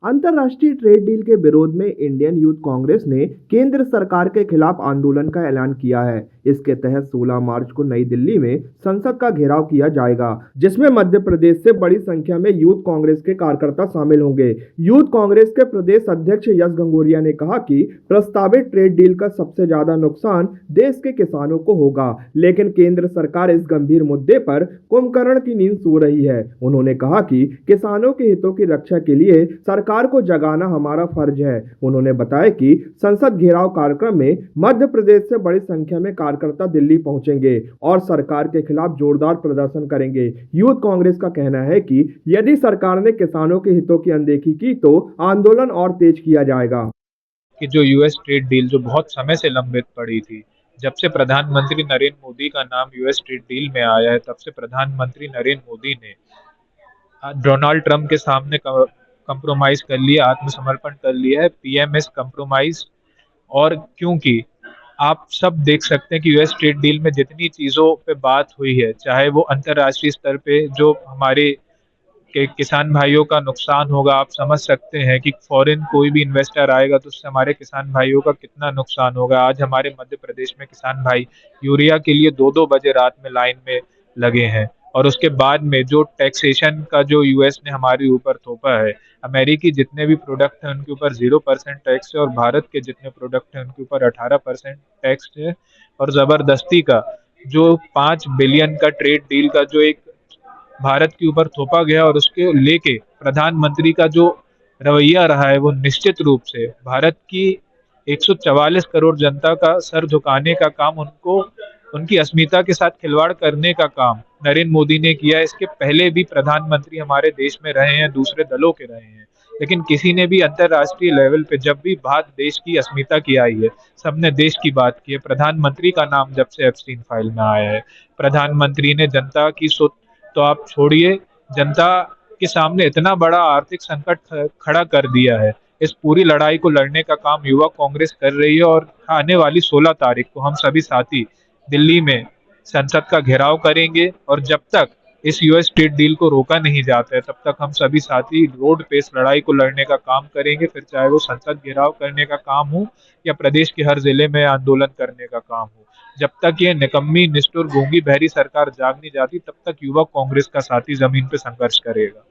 अंतर्राष्ट्रीय trade deal के विरोध में इंडियन यूथ कांग्रेस ने केंद्र सरकार के खिलाफ आंदोलन का ऐलान किया है। इसके तहत 16 मार्च को नई दिल्ली में संसद का घेराव किया जाएगा, जिसमें मध्य प्रदेश से बड़ी संख्या में यूथ कांग्रेस के कार्यकर्ता शामिल होंगे। यूथ कांग्रेस के प्रदेश अध्यक्ष यश गंगोरिया ने कहा कि प्रस्तावित ट्रेड डील का सबसे ज्यादा नुकसान देश के किसानों को होगा, लेकिन केंद्र सरकार इस गंभीर मुद्दे पर कुंभकर्ण की नींद सो रही है। उन्होंने कहा कि किसानों के हितों की रक्षा के लिए सरकार को जगाना हमारा फर्ज है। उन्होंने बताया कि संसद घेराव कार्यक्रम में मध्य प्रदेश से बड़ी संख्या में कार्यकर्ता दिल्ली पहुंचेंगे और सरकार के खिलाफ जोरदार प्रदर्शन करेंगे। यूथ कांग्रेस का कहना है कि यदि सरकार ने किसानों के हितों की अनदेखी की तो आंदोलन और तेज किया जाएगा। कि जो यूएस ट्रेड डील जो बहुत समय से लंबित पड़ी थी, जब से प्रधानमंत्री नरेंद्र मोदी का नाम यूएस ट्रेड डील में आया है, तब से प्रधानमंत्री नरेंद्र मोदी ने डोनाल्ड ट्रंप के सामने कंप्रोमाइज कर लिया, आत्मसमर्पण कर लिया है, पीएमएस कंप्रोमाइज। और क्योंकि आप सब देख सकते हैं कि यूएस ट्रेड डील में जितनी चीज़ों पे बात हुई है, चाहे वो अंतर्राष्ट्रीय स्तर पे जो हमारे के किसान भाइयों का नुकसान होगा, आप समझ सकते हैं कि फॉरेन कोई भी इन्वेस्टर आएगा तो उससे हमारे किसान भाइयों का कितना नुकसान होगा। आज हमारे मध्य प्रदेश में किसान भाई यूरिया के लिए 2-2 बजे रात में लाइन में लगे हैं। और उसके बाद में जो टैक्सेशन का जो यूएस ने हमारे ऊपर थोपा है, अमेरिकी जितने भी प्रोडक्ट हैं उनके ऊपर 0% टैक्स है और भारत के जितने प्रोडक्ट हैं उनके ऊपर 18% टैक्स है। और जबरदस्ती का जो 5 बिलियन का ट्रेड डील का जो एक भारत के ऊपर थोपा गया और उसके लेके प्रधानमंत्री का जो रवैया रहा है, वो निश्चित रूप से भारत की 144 करोड़ जनता का सर झुकाने का काम, उनको उनकी अस्मिता के साथ खिलवाड़ करने का काम नरेंद्र मोदी ने किया। इसके पहले भी प्रधानमंत्री हमारे देश में रहे हैं, दूसरे दलों के रहे हैं, लेकिन किसी ने भी अंतर्राष्ट्रीय लेवल पे जब भी बात देश की अस्मिता की आई है, सबने देश की बात की है। प्रधानमंत्री का नाम जब से एप्स्टीन फाइल में आया है, प्रधानमंत्री ने जनता की तो आप छोड़िए, जनता के सामने इतना बड़ा आर्थिक संकट खड़ा कर दिया है। इस पूरी लड़ाई को लड़ने का काम युवा कांग्रेस कर रही है और आने वाली 16 तारीख को हम सभी साथी दिल्ली में संसद का घेराव करेंगे। और जब तक इस यूएस ट्रेड डील को रोका नहीं जाता है, तब तक हम सभी साथी रोड पे इस लड़ाई को लड़ने का काम करेंगे, फिर चाहे वो संसद घेराव करने का काम हो या प्रदेश के हर जिले में आंदोलन करने का काम हो। जब तक ये निकम्मी, निष्ठुर, गूंगी बहरी सरकार जाग नहीं जाती, तब तक युवा कांग्रेस का साथी जमीन पे संघर्ष करेगा।